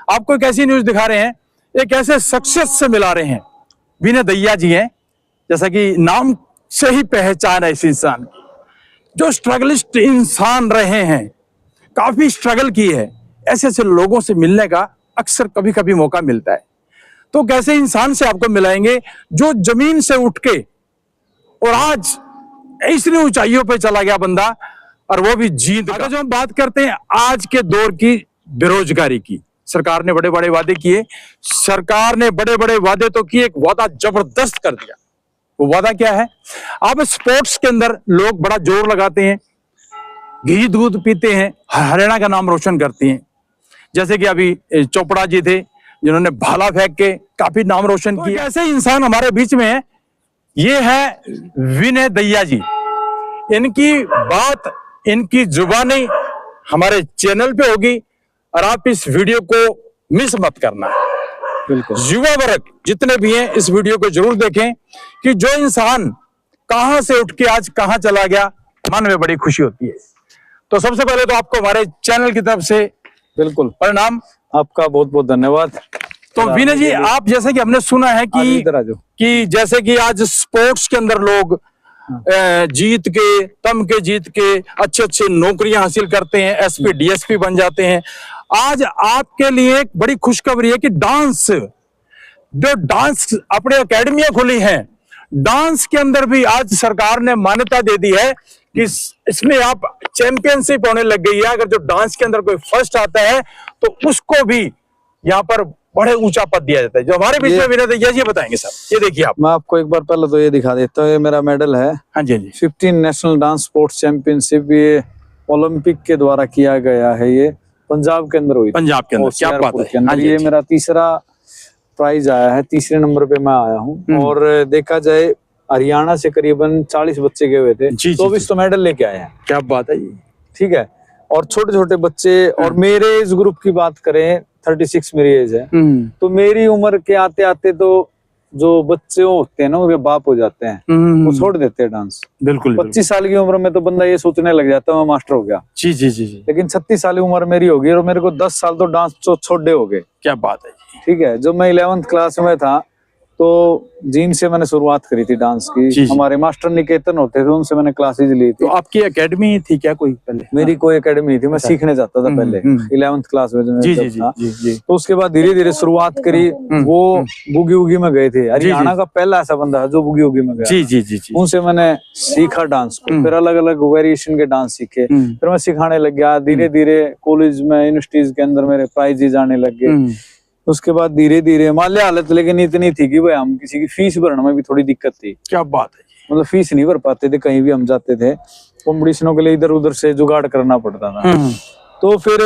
आपको एक ऐसी न्यूज दिखा रहे हैं, एक ऐसे सक्सेस से मिला रहे हैं। विनय दहिया जी हैं, जैसा कि नाम से ही पहचान है इस इंसान की, जो स्ट्रगलिस्ट इंसान रहे हैं, काफी स्ट्रगल की है। ऐसे ऐसे लोगों से मिलने का अक्सर कभी कभी मौका मिलता है। तो कैसे इंसान से आपको मिलाएंगे जो जमीन से उठ के और आज इतनी ऊंचाइयों पे चला गया बंदा, और वो भी जीत। अगर जो हम बात करते हैं आज के दौर की बेरोजगारी की, सरकार ने बड़े बड़े वादे किए, सरकार ने बड़े बड़े वादे तो किए, एक वादा जबरदस्त कर दिया। वो वादा क्या है? अब स्पोर्ट्स के अंदर लोग बड़ा जोर लगाते हैं, घी दूध पीते हैं, हरियाणा का नाम रोशन करते हैं। जैसे कि अभी चोपड़ा जी थे जिन्होंने भाला फेंक के काफी नाम रोशन किया। ऐसे इंसान हमारे बीच में है, ये है विनय दहिया जी। इनकी बात, इनकी जुबानी हमारे चैनल पे होगी और आप इस वीडियो को मिस मत करना। बिल्कुल, युवा वर्ग जितने भी हैं इस वीडियो को जरूर देखें कि जो इंसान कहां से उठ के आज कहां चला गया, मन में बड़ी खुशी होती है। तो सबसे पहले तो आपको हमारे चैनल की तरफ से बिल्कुल प्रणाम, आपका बहुत बहुत धन्यवाद। तो विनय जी, आप जैसे कि हमने सुना है कि जैसे कि आज स्पोर्ट्स के अंदर लोग जीत के, तम के जीत के अच्छे अच्छे नौकरियां हासिल करते हैं, एसपी डीएसपी बन जाते हैं। आज आपके लिए एक बड़ी खुशखबरी है कि जो डांस अपने एकेडमियां खुली हैं, डांस के अंदर भी आज सरकार ने मान्यता दे दी है कि इसमें आप चैंपियनशिप होने लग गई है। अगर जो डांस के अंदर कोई फर्स्ट आता है तो उसको भी यहाँ पर बड़े ऊंचा पद दिया जाता है। जो हमारे बीच में विनय दहिया जी बताएंगे सर, ये देखिए आप। मैं आपको एक बार पहले तो ये दिखा देता हूँ, ये मेरा मेडल है। हाँ जी, हाँ जी। 15 नेशनल डांस स्पोर्ट्स चैंपियनशिप, ये ओलंपिक के द्वारा किया गया है। ये पंजाब के अंदर हुई, पंजाब के अंदर, क्या बात है। हाँ जी, ये मेरा तीसरा प्राइज आया है, तीसरे नंबर पे मैं आया हूँ। और देखा जाए हरियाणा से करीबन 40 बच्चे गए हुए थे, 24 तो मेडल लेके आए हैं। क्या बात है जी। ठीक है, और छोटे छोटे बच्चे, और मेरे इस ग्रुप की बात करें 36 मेरी एज है, तो मेरी उम्र के आते आते तो जो बच्चे होते हैं ना, उनके बाप हो जाते हैं, वो छोड़ देते हैं डांस। बिल्कुल, 25 साल की उम्र में तो बंदा ये सोचने लग जाता है मैं मास्टर हो गया। जी जी जी जी। लेकिन 36 साल की उम्र मेरी होगी और मेरे को 10 साल तो डांस छोड़े हो गए। क्या बात है जी। ठीक है, जब मैं 11th क्लास में था तो जीन से मैंने शुरुआत करी थी डांस की। हमारे मास्टर निकेतन होते थे, उनसे मैंने क्लासेज ली थी। तो आपकी एकेडमी थी क्या कोई पहले? मेरी कोई एकेडमी थी, मैं सीखने जाता था पहले 11th क्लास में जब था। तो उसके बाद धीरे धीरे शुरुआत करी। वो बुगी वुगी में गए थे, हरियाणा का पहला ऐसा बंदा जो बुगी वुगी में गया। जी जी जी जी। उनसे मैंने सीखा डांस को, फिर अलग अलग वेरिएशन के डांस सीखे, फिर मैं सिखाने लग गया। धीरे धीरे कॉलेज में, यूनिवर्सिटीज के अंदर मेरे प्राइजेज आने लग गए। उसके बाद धीरे धीरे माल्य हालत लेकिन इतनी थी कि भाई हम किसी की फीस भरने में भी थोड़ी दिक्कत थी। क्या बात है, मतलब फीस नहीं भर पाते थे, कहीं भी हम जाते थे कॉम्पिटिशनों के लिए इधर उधर से जुगाड़ करना पड़ता था। तो फिर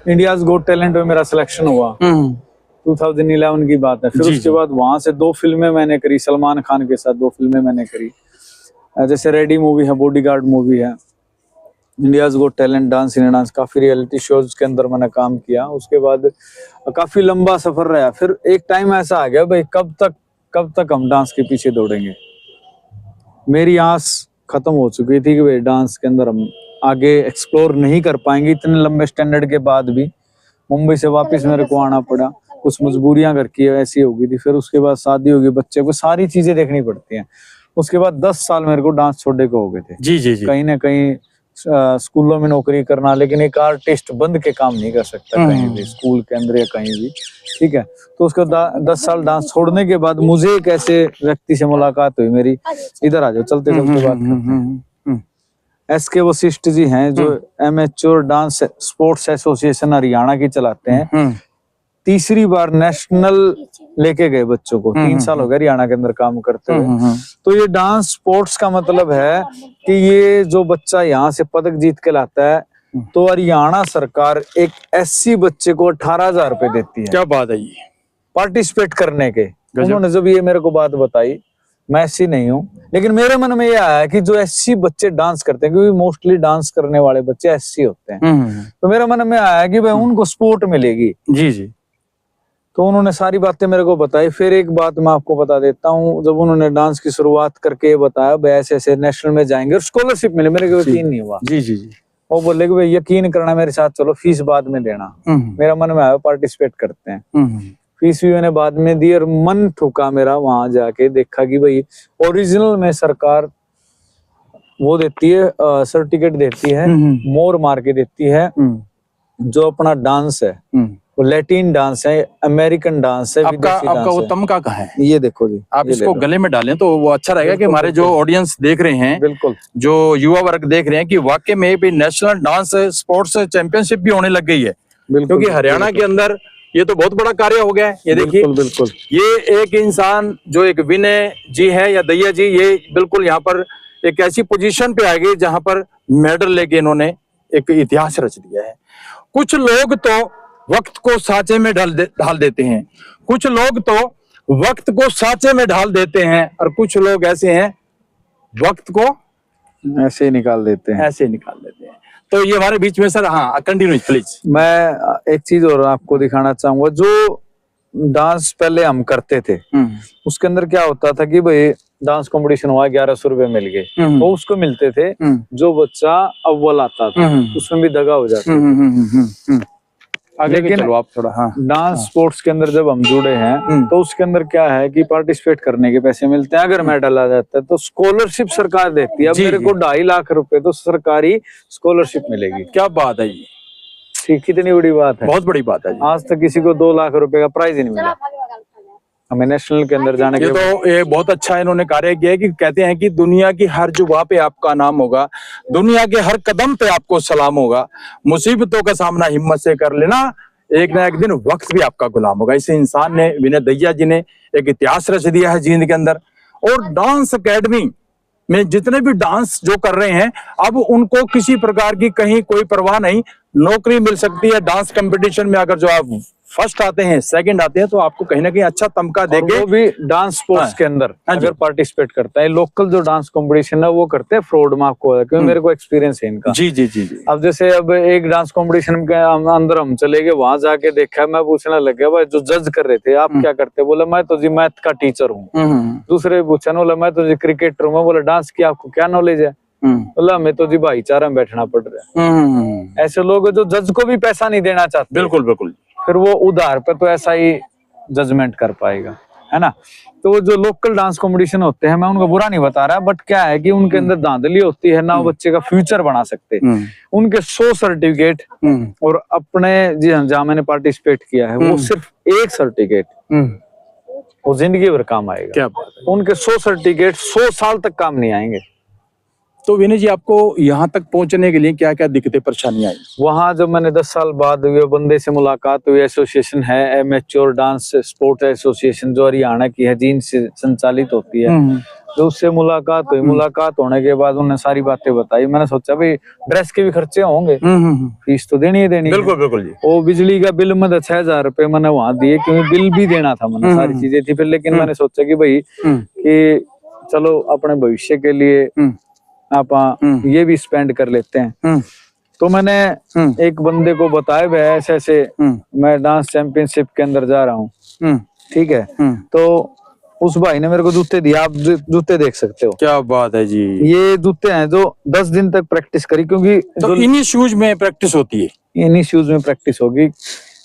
इंडियाज गॉट टैलेंट में मेरा सिलेक्शन हुआ, 2011 की बात है। फिर उसके बाद वहां से 2 फिल्में मैंने करी, सलमान खान के साथ 2 फिल्में मैंने करी। जैसे रेडी मूवी है, बॉडीगार्ड मूवी है, इंडियाज गॉट टैलेंट, डांस इन डांस, काफी रियलिटी शोज के अंदर मैंने काम किया। उसके बाद काफी लंबा सफर रहा। फिर एक टाइम ऐसा आ गया भाई कब तक हम डांस के पीछे दौड़ेंगे। मेरी आस खत्म हो चुकी थी कि भाई डांस के अंदर हम आगे एक्सप्लोर नहीं कर पाएंगे इतने लंबे स्टैंडर्ड के बाद भी। मुंबई से वापस मेरे को आना पड़ा, कुछ मजबूरियां घर की ऐसी हो गई थी। फिर उसके बाद शादी होगी, बच्चे को सारी चीजें देखनी पड़ती हैं। उसके बाद 10 साल मेरे को डांस छोड़ने को हो गए थे। जी जी जी। कहीं ना कहीं स्कूलों में नौकरी करना, लेकिन एक आर्टिस्ट बंद के काम नहीं कर सकता कहीं भी, स्कूल के अंदर या कहीं भी। ठीक है, तो उसके 10 साल डांस छोड़ने के बाद मुझे एक ऐसे व्यक्ति से मुलाकात हुई मेरी। इधर आ जाओ, चलते चलते बात करते हैं। SK वशिष्ठ जी हैं जो amateur dance sports association Haryana की चलाते हैं। तीसरी बार नेशनल लेके गए बच्चों को, 3 साल हो गए हरियाणा के अंदर काम करते हुए। तो ये डांस स्पोर्ट्स का मतलब है कि ये जो बच्चा यहाँ से पदक जीत के लाता है तो हरियाणा सरकार एक SC बच्चे को 18,000 रुपए देती है। क्या बात है ये, पार्टिसिपेट करने के। उन्होंने जब ये मेरे को बात बताई, मैं SC नहीं हूँ, लेकिन मेरे मन में ये आया कि जो SC बच्चे डांस करते हैं, क्योंकि मोस्टली डांस करने वाले बच्चे SC होते हैं, तो मेरे मन में आया कि भाई उनको सपोर्ट मिलेगी। जी जी। तो उन्होंने सारी बातें मेरे को बताई। फिर एक बात मैं आपको बता देता हूँ, जब उन्होंने डांस की शुरुआत करके बताया भाई ऐसे ऐसे नेशनल में जाएंगे और स्कॉलरशिप मिले, मेरे को यकीन नहीं हुआ। जी जी जी। वो बोले कि भाई यकीन करना मेरे साथ चलो, फीस बाद में देना। मेरा मन में आया पार्टिसिपेट करते हैं। फीस भी मैंने बाद में दी और मन ठुका मेरा, वहां जाके देखा कि भाई ओरिजिनल में सरकार वो देती है, सर्टिफिकेट देती है, मोर मार के देती है। जो अपना डांस है वो लैटिन डांस है, अमेरिकन डांस है, आपका वो तमका कहाँ है? ये देखो जी, आप इसको गले में डालें तो वो अच्छा रहेगा कि हमारे जो ऑडियंस देख रहे हैं, बिल्कुल जो युवा वर्ग देख रहे हैं, कि वाकई में भी नेशनल डांस स्पोर्ट्स चैंपियनशिप भी होने लग गई है। क्योंकि हरियाणा के अंदर ये तो बहुत बड़ा कार्य हो गया है। ये देखिए, बिल्कुल ये एक इंसान जो एक विनय जी है या दैया जी, ये बिल्कुल यहाँ पर एक ऐसी पोजीशन पे आ गए जहां पर मेडल लेके इन्होंने एक इतिहास रच दिया है। कुछ लोग तो वक्त को सांचे में ढाल देते हैं, कुछ लोग तो वक्त को सांचे में ढाल देते हैं, और कुछ लोग ऐसे हैं वक्त को ऐसे ही निकाल देते हैं, ऐसे निकाल देते हैं। तो ये हमारे बीच में सर, हाँ कंटिन्यू प्लीज। मैं एक चीज और आपको दिखाना चाहूंगा। जो डांस पहले हम करते थे उसके अंदर क्या होता था कि भाई डांस कंपटीशन हुआ, 1100 रुपए मिल गए, वो उसको मिलते थे। जो बच्चा अव्वल आता था उसमें भी दगा हो जाता था। लेकिन चलो आप थोड़ा, हाँ, डांस स्पोर्ट्स के अंदर जब हम जुड़े हैं तो उसके अंदर क्या है कि पार्टिसिपेट करने के पैसे मिलते हैं। अगर मेडल आ जाता है तो स्कॉलरशिप सरकार देती है। अब मेरे को 2.5 लाख रुपए तो सरकारी स्कॉलरशिप मिलेगी। क्या बात है जी, कितनी बड़ी बात है, बहुत बड़ी बात है जी। आज तक किसी को 2 लाख रुपए का प्राइज ही नहीं मिला हमें नेशनल के अंदर जाने के। तो ये बहुत अच्छा इन्होंने कार्य किया है कि कहते हैं कि दुनिया की हर जुबा पे आपका नाम होगा, दुनिया के हर कदम पे आपको सलाम होगा, मुसीबतों का सामना हिम्मत से कर लेना, एक ना एक दिन वक्त भी आपका गुलाम होगा। इस इंसान ने, विनय दैया जी ने, एक इतिहास रच दिया है जींद के अंदर। और डांस एकेडमी में जितने भी डांस जो कर रहे हैं, अब उनको किसी प्रकार की कहीं कोई परवाह नहीं, नौकरी मिल सकती है। डांस कंपटीशन में अगर जो आप फर्स्ट आते हैं, सेकंड आते हैं, तो आपको कहीं ना कहीं अच्छा तमका देंगे। वो भी डांस स्पोर्ट्स के अंदर अगर पार्टिसिपेट करता है। लोकल जो डांस कंपटीशन है वो करते हैं फ्रॉड में, आपको क्योंकि मेरे को एक्सपीरियंस है इनका। जी जी जी जी। अब जैसे अब एक डांस कंपटीशन के अंदर हम चले गए, वहां जाके देखा, मैं पूछने लग गया भाई जो जज कर रहे थे, आप क्या करते? बोला मैं तो जी मैथ का टीचर हूँ। दूसरे पूछा, बोला मैं तो जी क्रिकेटर हूँ। बोला डांस की आपको क्या नॉलेज है? बोला हमें तो जी भाईचारा में बैठना पड़ रहा है। ऐसे लोग जो जज को भी पैसा नहीं देना चाहते, बिल्कुल बिल्कुल, फिर वो उधार पे तो ऐसा ही जजमेंट कर पाएगा, है ना। तो वो जो लोकल डांस कंपटीशन होते हैं, मैं उनको बुरा नहीं बता रहा, बट क्या है कि उनके अंदर धांधली होती है ना, वो बच्चे का फ्यूचर बना सकते। उनके 100 सर्टिफिकेट और अपने जी हाँ जहाँ मैंने पार्टिसिपेट किया है वो सिर्फ एक सर्टिफिकेट वो जिंदगी भर काम आएगा। क्या बात है। उनके 100 सर्टिफिकेट 100 साल तक काम नहीं आएंगे। तो विनय जी, आपको यहाँ तक पहुंचने के लिए क्या क्या दिक्कतें परेशानियां आई? वहां जब मैंने 10 साल बाद हुए बंदे से मुलाकात हुई, एसोसिएशन है एमेच्योर डांस स्पोर्ट एसोसिएशन जो हरियाणा की है, जींद से संचालित होती है, जो उससे मुलाकात हुई। मुलाकात होने के बाद उन्होंने सारी बातें बताई। मैंने सोचा भाई ड्रेस के भी खर्चे होंगे, फीस तो देनी ही देनी। बिल्कुल बिल्कुल जी। वो बिजली का बिल मैंने 6000 रुपए मैंने वहां दिए, क्योंकि बिल भी देना था, मैंने सारी चीजें थी फिर। लेकिन मैंने सोचा कि भाई कि चलो अपने भविष्य के लिए आप ये भी स्पेंड कर लेते हैं। तो मैंने एक बंदे को बताया भाई ऐसे ऐसे मैं डांस चैंपियनशिप के अंदर जा रहा हूँ, ठीक है। तो उस भाई ने मेरे को जूते दिए, आप जूते देख सकते हो। क्या बात है जी। ये जूते हैं जो 10 दिन तक प्रैक्टिस करी, क्योंकि तो इन्हीं शूज में प्रैक्टिस होती है, इन्हीं शूज में प्रैक्टिस होगी।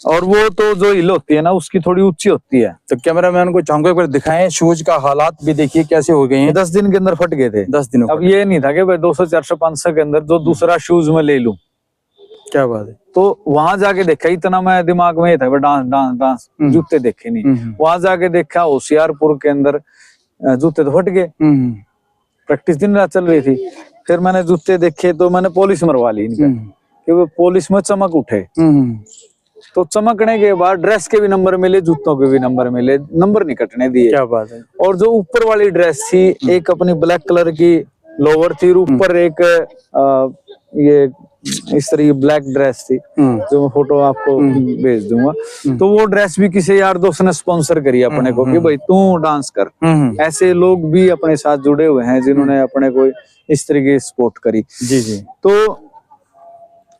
और वो तो जो हिल होती है ना उसकी थोड़ी ऊंची होती है। तो कैमरामैन को चाहूंगा एक बार दिखाएं, शूज का हालात भी देखिए कैसे हो गए हैं। 10 दिन के अंदर फट गए थे। 10 दिनों। अब ये नहीं था कि भाई 200 400 500 के अंदर जो दूसरा शूज में ले लूं। क्या बात है। तो वहां जाके देखा, इतना मैं दिमाग में था डांस डांस डांस, जूते देखे नहीं। वहां जाके देखा होशियारपुर के अंदर जूते तो फट गए। प्रैक्टिस दिन रात चल रही थी। फिर मैंने जूते देखे तो मैंने पॉलिश मरवा ली इनका, कि वो पॉलिश में चमक उठे। तो चमकने के बाद ड्रेस के भी नंबर मिले, जूतों के भी नंबर मिले, नंबर नहीं कटने दिए। क्या बात है। और जो ऊपर वाली ड्रेस थी, एक अपनी ब्लैक कलर की लोअर थी, ऊपर एक ये इस तरह की ब्लैक ड्रेस थी, जो मैं फोटो आपको भेज दूंगा। तो वो ड्रेस भी किसी यार दोस्त ने स्पॉन्सर करी अपने को, कि भाई तू डांस कर। ऐसे लोग भी अपने साथ जुड़े हुए हैं जिन्होंने अपने को इस तरीके की सपोर्ट करी। जी जी। तो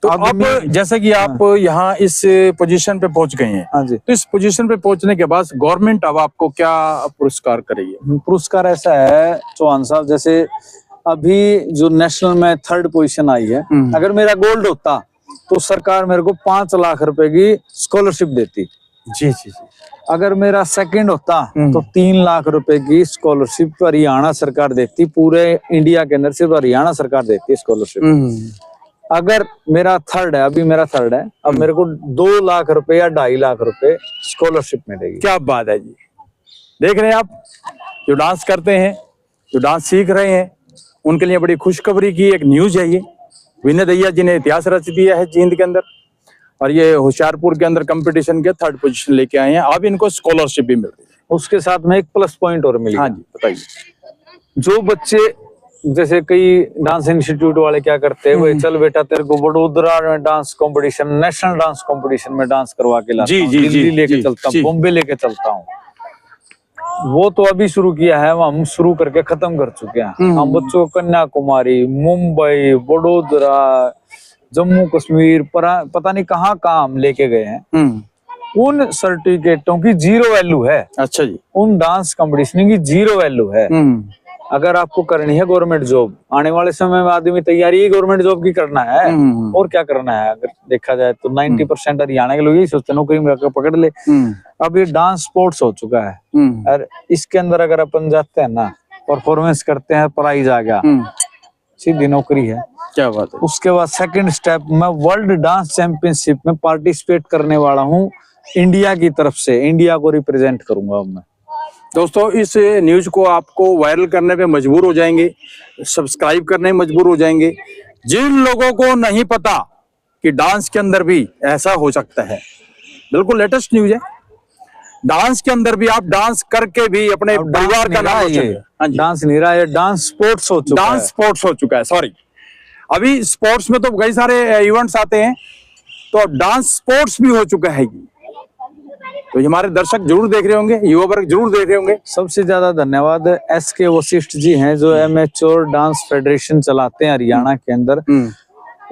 अब जैसे कि आप यहाँ इस पोजीशन पे पहुंच गए हैं, हाँ जी, तो इस पोजीशन पे पहुंचने के बाद गवर्नमेंट अब आपको क्या पुरस्कार करेगी? पुरस्कार ऐसा है चौहान साहब, जैसे अभी जो नेशनल में 3rd पोजीशन आई है, अगर मेरा गोल्ड होता तो सरकार मेरे को 5 लाख रुपए की स्कॉलरशिप देती। जी जी जी। अगर मेरा 2nd होता तो 3 लाख रुपए की स्कॉलरशिप हरियाणा सरकार देती, पूरे इंडिया के अंदर सिर्फ हरियाणा सरकार देती है स्कॉलरशिप। अगर मेरा 3rd है, अभी मेरा 3rd है, अब मेरे को 2 लाख रुपए या 2.5 लाख रुपए स्कॉलरशिप मिलेगी। क्या बात है जी। देख रहे हैं आप, जो डांस करते हैं, जो डांस सीख रहे हैं, उनके लिए बड़ी खुशखबरी की एक न्यूज है ये। विनय दहिया जी ने इतिहास रच दिया है जींद के अंदर, और ये होशियारपुर के अंदर कंपटीशन के 3rd पोजीशन लेके आए हैं। अब इनको स्कॉलरशिप भी मिल रही है। उसके साथ में एक प्लस पॉइंट और मिली। हाँ जी, बताइए। जो बच्चे, जैसे कई डांस इंस्टीट्यूट वाले क्या करते हैं, वो चल बेटा तेरे को वडोदरा में dance competition, national dance competition में डांस करवा के लाता हूं, दिल्ली लेके चलता हूं, बॉम्बे लेके चलता हूं। वो तो अभी शुरू किया है, हम शुरू करके खत्म कर चुके हैं। हम बच्चों को कन्याकुमारी, मुंबई, वडोदरा, जम्मू कश्मीर, पता नहीं कहाँ हम लेके गए हैं। उन सर्टिफिकेटों की 0 वैल्यू है। अच्छा जी। उन डांस कंपटीशन की 0 वैल्यू है। अगर आपको करनी है गवर्नमेंट जॉब, आने वाले समय में आदमी तैयारी ही गवर्नमेंट जॉब की करना है, और क्या करना है। अगर देखा जाए तो 90% हरियाणा के लोग यही सोचते हैं नौकरी में पकड़ ले। अब ये डांस स्पोर्ट्स हो चुका है, और इसके अंदर अगर अपन जाते हैं ना, परफॉर्मेंस करते हैं, प्राइज आ गया, सीधी नौकरी है। क्या बात है। उसके बाद 2nd स्टेप, मैं वर्ल्ड डांस चैंपियनशिप में पार्टिसिपेट करने वाला हूँ इंडिया की तरफ से, इंडिया को रिप्रेजेंट करूंगा अब मैं। दोस्तों, इस न्यूज को आपको वायरल करने पे मजबूर हो जाएंगे, सब्सक्राइब करने में मजबूर हो जाएंगे जिन लोगों को नहीं पता कि डांस के अंदर भी ऐसा हो सकता है। बिल्कुल लेटेस्ट न्यूज है। डांस के अंदर भी आप डांस करके भी अपने परिवार का नाम रोशन। डांस नहीं रहा है, डांस स्पोर्ट्स हो चुका है। डांस स्पोर्ट्स हो चुका है, सॉरी। अभी स्पोर्ट्स में तो कई सारे इवेंट्स आते हैं, तो डांस स्पोर्ट्स भी हो चुका है। तो हमारे दर्शक जरूर देख रहे होंगे, युवा वर्ग जरूर देख रहे होंगे। सबसे ज्यादा धन्यवाद SK वशिष्ठ जी हैं, जो एमेच्योर डांस फेडरेशन चलाते हैं हरियाणा के अंदर।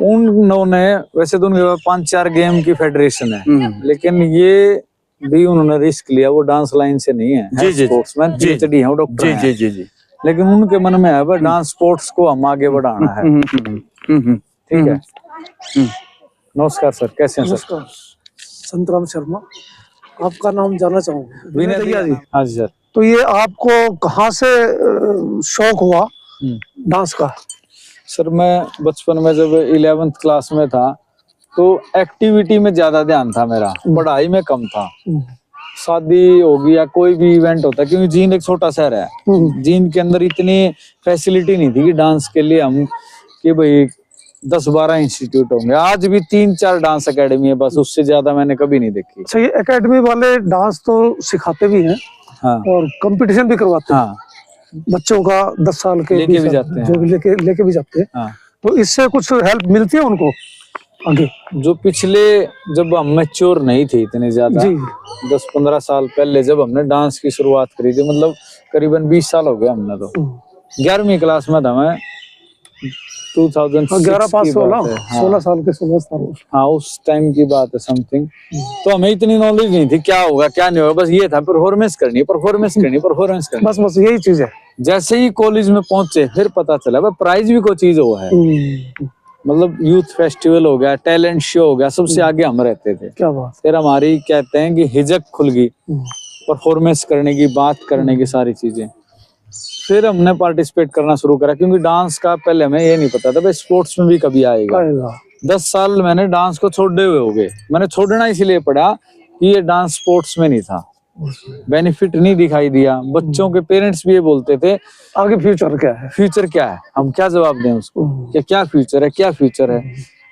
उन्होंने, वैसे तो उनके पास 5-4 गेम की फेडरेशन है, लेकिन ये भी उन्होंने रिस्क लिया। वो डांस लाइन से नहीं है, स्पोर्ट्समैन PhD है, वो डॉक्टर हैं। जी। लेकिन उनके मन में है डांस स्पोर्ट्स को हम आगे बढ़ाना है। ठीक है। नमस्कार सर, कैसे हैं सर? संतराम शर्मा। आपका नाम जानना चाहूंगा। विनय दहिया जी। हाँ जी सर। तो ये आपको कहाँ से शौक हुआ डांस का? सर, मैं बचपन में जब 11th क्लास में था, तो एक्टिविटी में ज्यादा ध्यान था मेरा, पढ़ाई में कम था। शादी होगी या कोई भी इवेंट होता, क्योंकि जींद एक छोटा शहर है, जींद के अंदर इतनी फैसिलिटी नहीं थी कि डांस के लिए हम, कि भाई 10-12 इंस्टीट्यूट होंगे। आज भी 3-4 डांस एकेडमी है, बस, उससे ज्यादा मैंने कभी नहीं देखी। अच्छा, ये एकेडमी वाले डांस तो सिखाते भी हैं। हाँ। और कंपटीशन भी करवाते हैं। हाँ। बच्चों का 10 साल के लेके भी जाते हैं। जो लेके भी जाते हैं। हाँ। तो इससे कुछ हेल्प मिलती है उनको आगे? जो पिछले, जब हम मैच्योर नहीं थे इतने ज्यादा, 10-15 साल पहले जब हमने डांस की शुरुआत करी थी, मतलब करीबन 20 साल हो गए हमने। तो 11वीं क्लास में था मैं, 16 साल के 16 साल। हाँ, उस टाइम की बात है समथिंग। तो हमें इतनी नॉलेज नहीं थी क्या होगा क्या नहीं होगा, बस ये था परफॉर्मेंस करनी, बस यही चीज है। जैसे ही कॉलेज में पहुंचे, फिर पता चला भाई प्राइज भी कोई चीज हुआ है। मतलब यूथ फेस्टिवल हो गया, टैलेंट शो हो गया, सबसे आगे हम रहते थे। क्या बात। फिर हमारी कहते हैं कि हिजक खुल गई परफॉर्मेंस करने की, बात करने की, सारी चीजें। फिर हमने पार्टिसिपेट करना शुरू करा, क्योंकि डांस का पहले हमें ये नहीं पता था भाई स्पोर्ट्स में भी कभी आएगा। 10 साल मैंने डांस को छोड़े हुए हो गए। मैंने छोड़ना इसलिए पड़ा कि ये डांस स्पोर्ट्स में नहीं था, बेनिफिट नहीं दिखाई दिया। बच्चों के पेरेंट्स भी ये बोलते थे आगे फ्यूचर क्या है, फ्यूचर क्या है, हम क्या जवाब दें उसको कि क्या फ्यूचर है, क्या फ्यूचर है।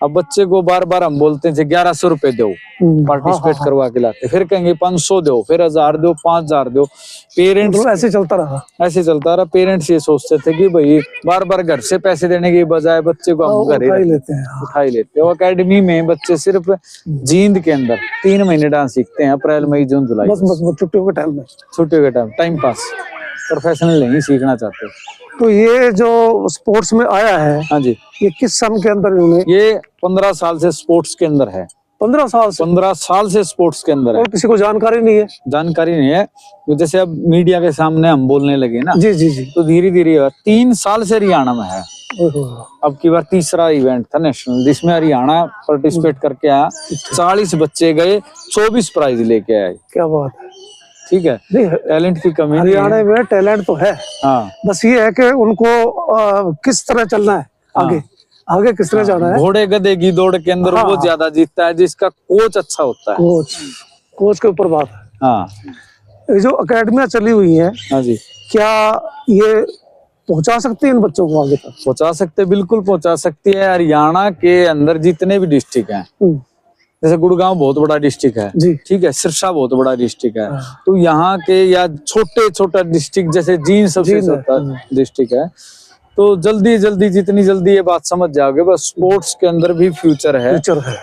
अब बच्चे को बार बार हम बोलते हैं 1100 रुपए दो, पार्टिसिपेट करवा के लाते, फिर कहेंगे 500 दो, फिर 1000 दो, 5000 दो। पेरेंट्स ऐसे चलता रहा। पेरेंट्स ये सोचते थे कि भाई बार बार घर से पैसे देने के बजाय बच्चे को हम घर उठा ही लेते हैं। अकेडमी में बच्चे सिर्फ जींद के अंदर 3 महीने डांस सीखते हैं, अप्रैल, मई, जून, जुलाई, बस छुट्टियों के टाइम पास, प्रोफेशनल नहीं सीखना चाहते। तो ये जो स्पोर्ट्स में आया है, हाँ जी, ये किस सन के अंदर? ये 15 साल से स्पोर्ट्स के अंदर है। 15 साल से 15 साल से स्पोर्ट्स के अंदर है। और किसी को जानकारी नहीं है। जानकारी नहीं है। जैसे अब मीडिया के सामने हम बोलने लगे ना, जी जी जी। तो धीरे धीरे 3 साल से हरियाणा में है। अब की बार तीसरा इवेंट था नेशनल, जिसमें हरियाणा पार्टिसिपेट करके आया। 40 बच्चे गए, 24 प्राइज लेके आए। क्या बात है। ठीक है, नहीं, टैलेंट की कमी नहीं हरियाणा है। में टैलेंट तो है। हाँ, बस ये है कि उनको किस तरह चलना है आगे, आगे किस तरह जाना है। घोड़े गधे की दौड़ के अंदर वो हाँ। ज्यादा जीतता है जिसका कोच अच्छा होता है। कोच के ऊपर बात है। हाँ ये जो अकेडमियां चली हुई हैं, हाँ जी, क्या ये पहुंचा सकती है इन बच्चों को आगे तक? पहुंचा सकते, बिल्कुल पहुंचा सकती है। हरियाणा के अंदर जितने भी डिस्ट्रिक्ट हैं, जैसे गुड़गांव बहुत बड़ा डिस्ट्रिक्ट है, जी। ठीक है, सिरसा बहुत बड़ा डिस्ट्रिक्ट है, हाँ। तो यहाँ के या छोटे छोटा डिस्ट्रिक्ट जैसे जींद सबसे जींद है। छोटा डिस्ट्रिक्ट है, तो जल्दी जल्दी जितनी जल्दी ये बात समझ जाओगे, बस स्पोर्ट्स के अंदर भी फ्यूचर है। फ्यूचर है।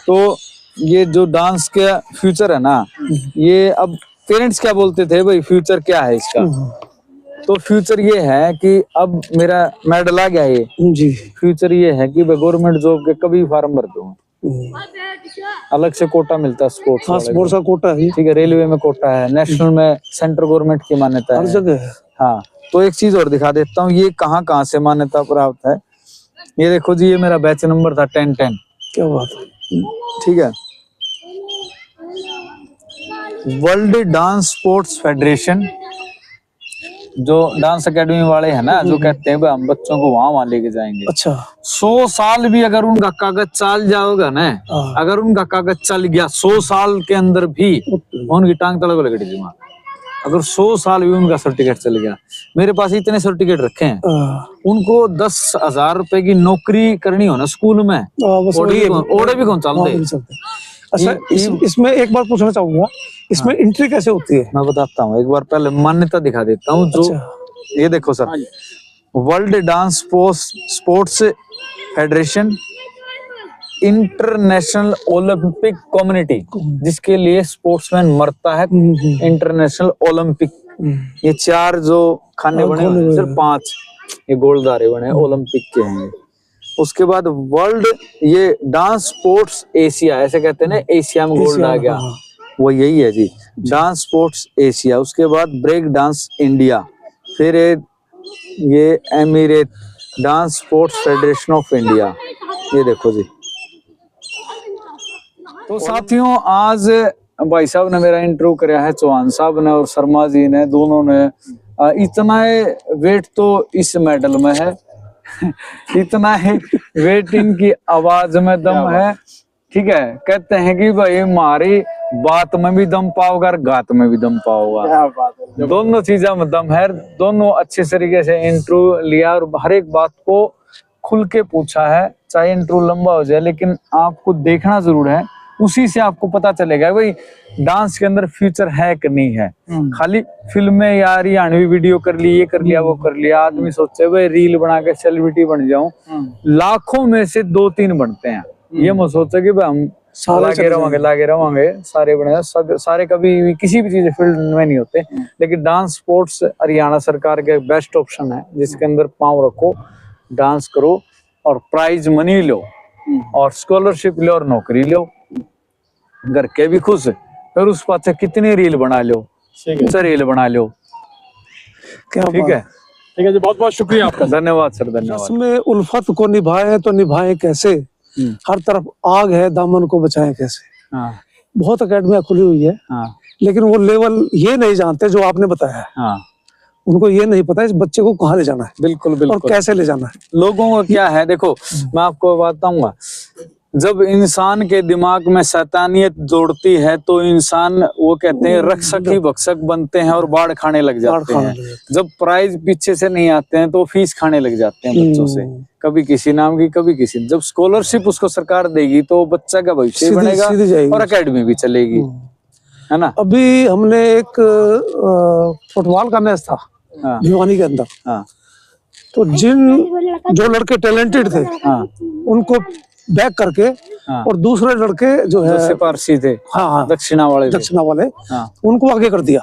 तो ये जो डांस का फ्यूचर है ना, ये अब पेरेंट्स क्या बोलते थे भाई फ्यूचर क्या है इसका, तो फ्यूचर ये है कि अब मेरा मेडल आ गया, ये जी। फ्यूचर ये है कि मैं गवर्नमेंट जॉब के कभी फार्म भर दूं, अलग से कोटा मिलता है स्पोर्ट्स हाँ, स्पोर्ट्स का कोटा है। ठीक है, रेलवे में कोटा है, नेशनल में सेंट्रल गवर्नमेंट की मान्यता हर है। जगह है। हाँ, तो एक चीज और दिखा देता हूँ, ये कहाँ कहाँ से मान्यता प्राप्त है। ये देखो जी, ये मेरा बैच नंबर था 10-10। क्या बात है। ठीक है, वर्ल्ड डांस स्पोर्ट्स फेडरेशन, जो डांस एकेडमी वाले हैं ना, जो कहते हैं भाई हम बच्चों को वहां लेके जाएंगे। अच्छा। 100 साल भी अगर उनका कागज चल जाओगा ना, हाँ। अगर उनका कागज चल गया 100 साल के अंदर भी, उनकी टांग तलक लगड़ी जी। अगर 100 साल भी उनका सर्टिफिकेट चल गया, मेरे पास इतने सर्टिफिकेट रखे हैं, उनको 10,000 रुपए की नौकरी करनी हो ना स्कूल में, ओडे भी कौन चलते। अच्छा, इसमें एक बात पूछना चाहूंगा, इसमें एंट्री कैसे होती है? मैं बताता हूँ, एक बार पहले मान्यता दिखा देता हूँ। जो ये देखो sir, world dance sports federation, international Olympic community, जिसके लिए स्पोर्ट्समैन मरता है, इंटरनेशनल ओलंपिक, ये 4 जो खाने बने हुए हैं, सिर्फ 5 ये गोलदारे बने ओलंपिक के हैं। उसके बाद वर्ल्ड, ये डांस स्पोर्ट्स एशिया, ऐसे कहते हैं ना, एशिया में गोल्ड आ गया, वो यही है जी, डांस स्पोर्ट्स एशिया। उसके बाद ब्रेक डांस इंडिया, फिर ये emirate dance sports federation of India, ये देखो जी। तो साथियों, आज भाई साहब ने मेरा इंटरव्यू कराया है, चौहान साहब ने और शर्मा जी ने, दोनों ने। इतना वेट तो इस मेडल में है, इतना ही वेट इनकी आवाज में दम है। ठीक है, कहते हैं कि भाई हमारी बात में भी दम पाओगा और गात में भी दम पाओगा, दोनों चीजों में दम है। दोनों अच्छे तरीके से इंटरव्यू लिया और हर एक बात को खुल के पूछा है, चाहे इंटरव्यू लंबा हो जाए, लेकिन आपको देखना जरूर है, उसी से आपको पता चलेगा भाई डांस के अंदर फ्यूचर है कि नहीं है। खाली फिल्में या हरियाणवी वीडियो कर ली, ये कर लिया, वो कर लिया, आदमी सोचे भाई रील बना के सेलिब्रिटी बन जाऊं, लाखों में से 2-3 बनते हैं। ये मत सोचे कि भाई हम लागे रहोगे सारे बने, सारे कभी किसी भी चीज फील्ड में नहीं होते। लेकिन डांस स्पोर्ट्स हरियाणा सरकार के बेस्ट ऑप्शन है, जिसके अंदर पाँव रखो, डांस करो और प्राइज मनी लो और स्कॉलरशिप लो और नौकरी लो, घर के भी खुश, फिर उस पास कितनी रील बना लो, रील बना लो। क्या ठीक है जी, बहुत बहुत शुक्रिया आपका। धन्यवाद सर, धन्यवाद। इसमें उल्फत को निभाए तो निभाए कैसे, हर तरफ आग है, दामन को बचाए कैसे। हाँ, बहुत अकेडमियां खुली हुई है, हाँ, लेकिन वो लेवल ये नहीं जानते जो आपने बताया है। हाँ, उनको ये नहीं पता इस बच्चे को कहाँ ले जाना है, बिल्कुल बिल्कुल, और कैसे ले जाना है। लोगों को क्या है, देखो मैं आपको बताऊंगा, जब इंसान के दिमाग में शैतानियत जोड़ती है तो इंसान, वो कहते हैं, रक्षक ही भक्षक बनते हैं और बाढ़ खाने लग जाते हैं। जब प्राइज पीछे से नहीं आते हैं तो फीस खाने लग जाते हैं बच्चों से, कभी किसी नाम की, कभी किसी। जब स्कॉलरशिप उसको सरकार देगी तो बच्चा का भविष्य बनेगा और एकेडमी भी चलेगी, है ना। अभी हमने एक फुटबॉल का मैच था भिवानी के अंदर, हाँ, तो जो लड़के टैलेंटेड थे, हाँ, उनको बैक करके, हाँ, और दूसरे लड़के जो है सिपारसी थे, हाँ, दक्षिणा वाले, उनको आगे कर दिया।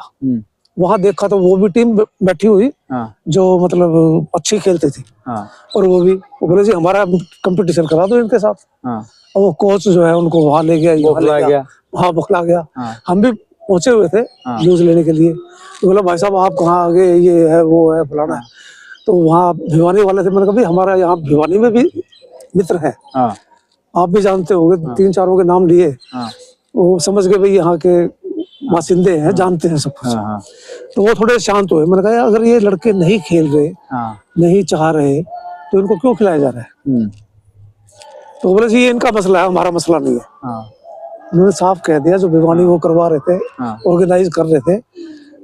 वहां देखा तो वो भी टीम बैठी हुई हाँ जो मतलब अच्छी खेलती थी, हाँ और वो बोले जी हमारा कंपटीशन करा दो इनके साथ। हाँ और वो कोच जो है उनको वहां ले गया, यहाँ बौखला ले गया। हाँ बौखला गया। हाँ हम भी पहुंचे हुए थे हाँ। न्यूज लेने के लिए, तो बोला भाई साहब आप कहाँ आ गए, ये है वो है फलाना है। तो वहाँ भिवानी वाले थे, मैंने कहा भाई हमारा यहाँ भिवानी में भी मित्र है, हाँ आप भी जानते होंगे, 3-4 के नाम लिए। हाँ वो समझ गए भाई यहाँ के बासिंदे हैं, जानते हैं सब कुछ। हाँ हाँ तो वो थोड़े शांत हुए। मैंने कहा यार अगर ये लड़के नहीं खेल रहे, हाँ नहीं चाह रहे, तो इनको क्यों खिलाया जा रहा है? तो बोले जी ये इनका मसला है, हमारा मसला नहीं है। हाँ उन्होंने साफ कह दिया, जो भिवानी वो करवा रहे थे, हाँ ऑर्गेनाइज कर रहे थे,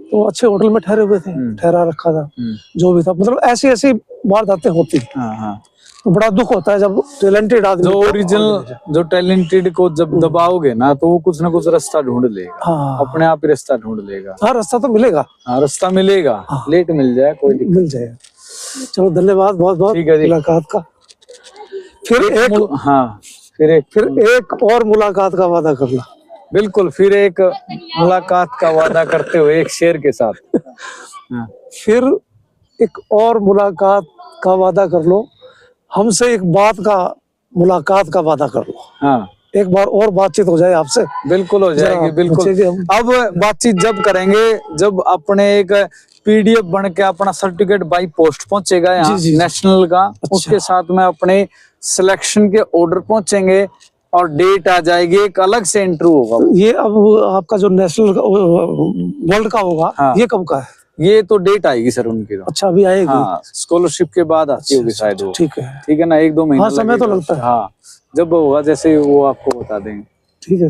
तो अच्छे होटल में ठहरे हुए थे, ठहरा रखा था जो भी था। मतलब ऐसी ऐसी वारदातें होती, हाँ हाँ। तो बड़ा दुख होता है जब टैलेंटेड आदमी जो ओरिजिनल, जो टैलेंटेड को जब दबाओगे ना, तो वो कुछ ना कुछ रास्ता ढूंढ लेगा, हाँ अपने आप ही रास्ता ढूंढ लेगा। हाँ रास्ता तो मिलेगा, हाँ रास्ता मिलेगा, लेट मिल जाए कोई दिक्कत। मिल जाएगा। चलो धन्यवाद बहुत बहुत ठीक है जी। मुलाकात का। हाँ फिर एक और मुलाकात का वादा करना। बिल्कुल, फिर एक मुलाकात का वादा करते हुए एक शेर के साथ। हाँ फिर एक और मुलाकात का वादा कर लो, हमसे एक बात का मुलाकात का वादा कर लो। हाँ एक बार और बातचीत हो जाए आपसे। बिल्कुल हो जाएगी, बिल्कुल। पूछेंगे हम। अब बातचीत जब करेंगे जब अपने एक पीडीएफ बन के अपना सर्टिफिकेट बाई पोस्ट पहुंचेगा यहाँ जी, जी। नेशनल का, उसके साथ में अपने सिलेक्शन के ऑर्डर पहुंचेंगे और डेट आ जाएगी, एक अलग से इंटरव्यू होगा। ये अब आपका जो नेशनल वर्ल्ड का होगा, हाँ। ये कब का है? ये तो डेट आएगी सर उनकी तो। अच्छा अभी आएगी। हाँ स्कॉलरशिप के बाद आती होगी शायद वो। ठीक है, ठीक है ना, 1-2 महीने हाँ समय तो लगेगा। लगता है। हाँ जब होगा जैसे वो आपको बता देंगे। ठीक है।